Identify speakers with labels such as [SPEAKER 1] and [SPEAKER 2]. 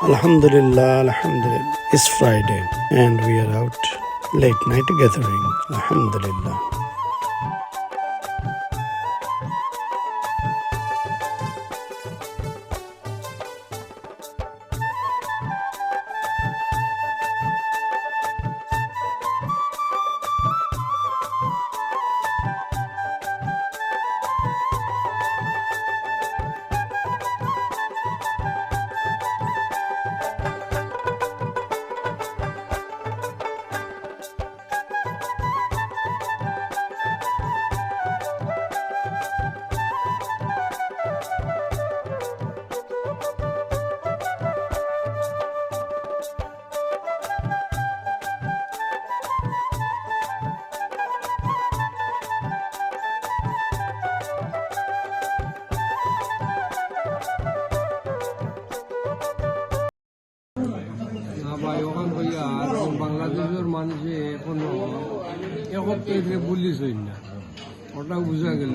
[SPEAKER 1] Alhamdulillah, Alhamdulillah. It's Friday and we are out late night gathering. Alhamdulillah.
[SPEAKER 2] ভাই ওখান কইয়া বাংলাদেশের মানুষে এখনো পুলিশ হই না ওটা বোঝা গেল